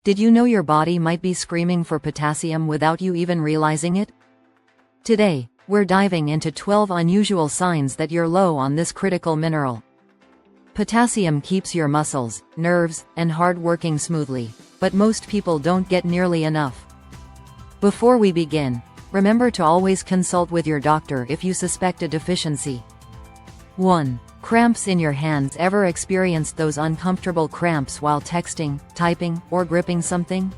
Did you know your body might be screaming for potassium without you even realizing it? Today, we're diving into 12 unusual signs that you're low on this critical mineral. Potassium keeps your muscles, nerves, and heart working smoothly, but most people don't get nearly enough. Before we begin, remember to always consult with your doctor if you suspect a deficiency. 1. Cramps in your hands. Ever experienced those uncomfortable cramps while texting, typing, or gripping something?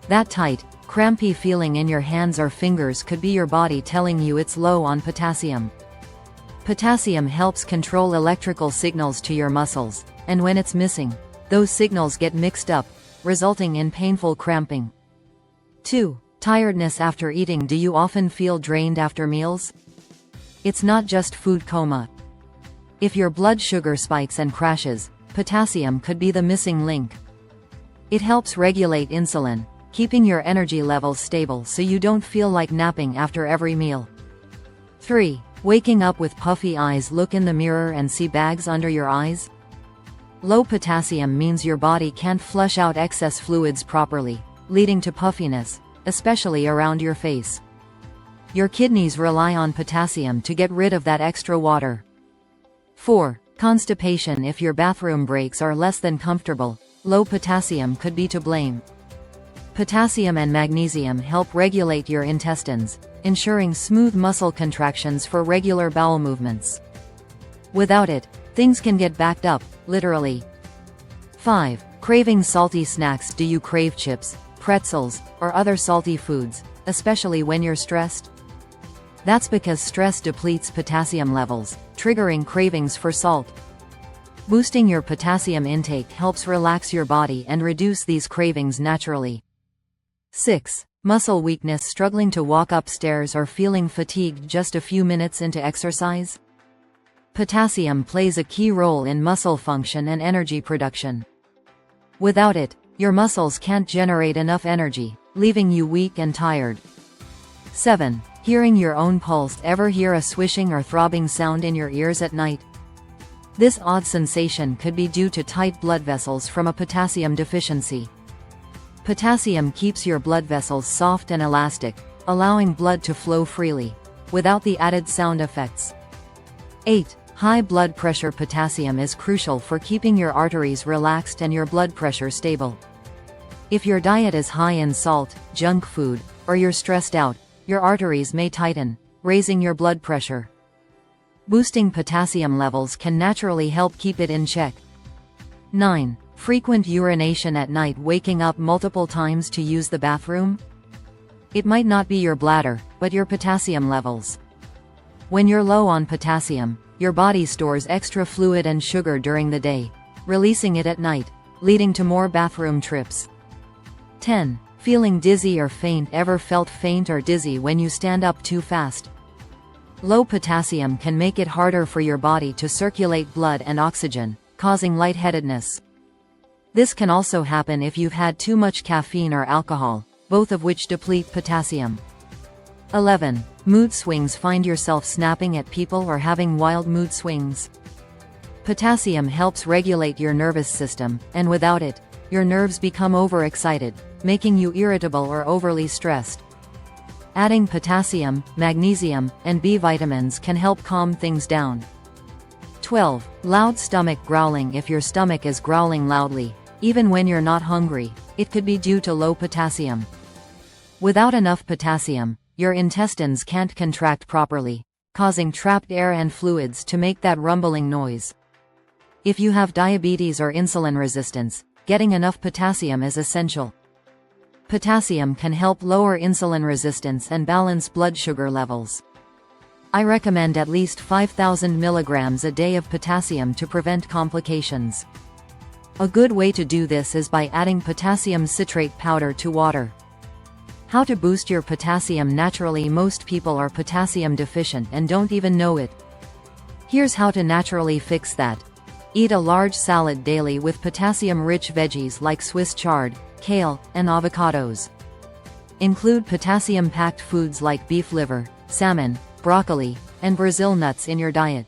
That tight, crampy feeling in your hands or fingers could be your body telling you it's low on potassium. Potassium helps control electrical signals to your muscles, and when it's missing, those signals get mixed up, resulting in painful cramping. 2. Tiredness after eating. Do you often feel drained after meals? It's not just food coma. If your blood sugar spikes and crashes, potassium could be the missing link. It helps regulate insulin, keeping your energy levels stable so you don't feel like napping after every meal. 3. Waking up with puffy eyes. Look in the mirror and see bags under your eyes. Low potassium means your body can't flush out excess fluids properly, leading to puffiness, especially around your face. Your kidneys rely on potassium to get rid of that extra water. 4. Constipation. If your bathroom breaks are less than comfortable, low potassium could be to blame. Potassium and magnesium help regulate your intestines, ensuring smooth muscle contractions for regular bowel movements. Without it, things can get backed up, literally. 5. Craving salty snacks. Do you crave chips, pretzels, or other salty foods, especially when you're stressed? That's because stress depletes potassium levels, triggering cravings for salt. Boosting your potassium intake helps relax your body and reduce these cravings naturally. 6. Muscle weakness. Struggling to walk upstairs or feeling fatigued just a few minutes into exercise? Potassium plays a key role in muscle function and energy production. Without it, your muscles can't generate enough energy, leaving you weak and tired. 7. Hearing your own pulse. Ever hear a swishing or throbbing sound in your ears at night? This odd sensation could be due to tight blood vessels from a potassium deficiency. Potassium keeps your blood vessels soft and elastic, allowing blood to flow freely, without the added sound effects. 8. High blood pressure. Potassium is crucial for keeping your arteries relaxed and your blood pressure stable. If your diet is high in salt, junk food, or you're stressed out, your arteries may tighten, raising your blood pressure. Boosting potassium levels can naturally help keep it in check. 9. Frequent urination at night. Waking up multiple times to use the bathroom? It might not be your bladder, but your potassium levels. When you're low on potassium, your body stores extra fluid and sugar during the day, releasing it at night, leading to more bathroom trips. 10. Feeling dizzy or faint. Ever felt faint or dizzy when you stand up too fast? Low potassium can make it harder for your body to circulate blood and oxygen, causing lightheadedness. This can also happen if you've had too much caffeine or alcohol, both of which deplete potassium. 11. Mood swings. Find yourself snapping at people or having wild mood swings? Potassium helps regulate your nervous system, and without it, your nerves become overexcited, making you irritable or overly stressed. Adding potassium, magnesium, and B vitamins can help calm things down. 12. Loud stomach growling. If your stomach is growling loudly, even when you're not hungry, it could be due to low potassium. Without enough potassium, your intestines can't contract properly, causing trapped air and fluids to make that rumbling noise. If you have diabetes or insulin resistance, getting enough potassium is essential. Potassium can help lower insulin resistance and balance blood sugar levels. I recommend at least 5,000 milligrams a day of potassium to prevent complications. A good way to do this is by adding potassium citrate powder to water. How to boost your potassium naturally. Most people are potassium deficient and don't even know it. Here's how to naturally fix that. Eat a large salad daily with potassium-rich veggies like Swiss chard, kale, and avocados. Include potassium-packed foods like beef liver, salmon, broccoli, and Brazil nuts in your diet.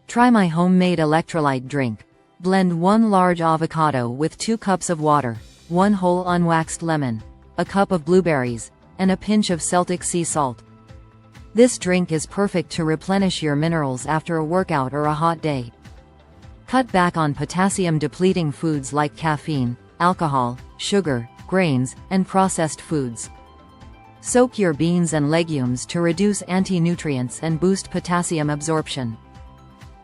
Try my homemade electrolyte drink. Blend 1 large avocado with 2 cups of water, 1 whole unwaxed lemon, a cup of blueberries, and a pinch of Celtic sea salt. This drink is perfect to replenish your minerals after a workout or a hot day. Cut back on potassium-depleting foods like caffeine, alcohol, sugar, grains, and processed foods. Soak your beans and legumes to reduce anti-nutrients and boost potassium absorption.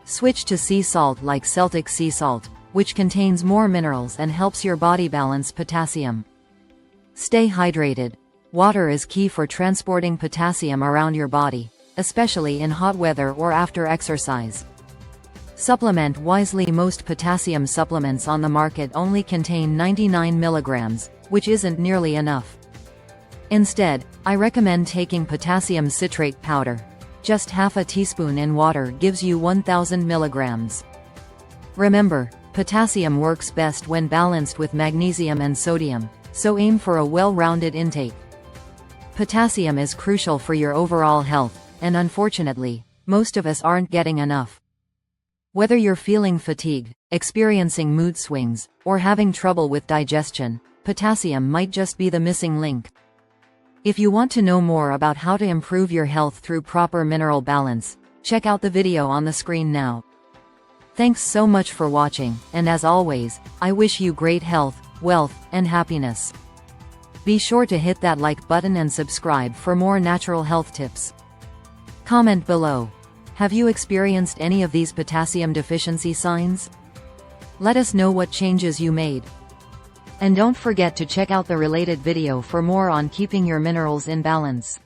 Switch to sea salt like Celtic sea salt, which contains more minerals and helps your body balance potassium. Stay hydrated. Water is key for transporting potassium around your body, especially in hot weather or after exercise. Supplement wisely. Most potassium supplements on the market only contain 99 milligrams, which isn't nearly enough. Instead, I recommend taking potassium citrate powder. Just half a teaspoon in water gives you 1000 milligrams. Remember, potassium works best when balanced with magnesium and sodium, so aim for a well-rounded intake. Potassium is crucial for your overall health, and unfortunately, most of us aren't getting enough. Whether you're feeling fatigued, experiencing mood swings, or having trouble with digestion, potassium might just be the missing link. If you want to know more about how to improve your health through proper mineral balance, check out the video on the screen now. Thanks so much for watching, and as always, I wish you great health, wealth, and happiness. Be sure to hit that like button and subscribe for more natural health tips. Comment below. Have you experienced any of these potassium deficiency signs? Let us know what changes you made. And don't forget to check out the related video for more on keeping your minerals in balance.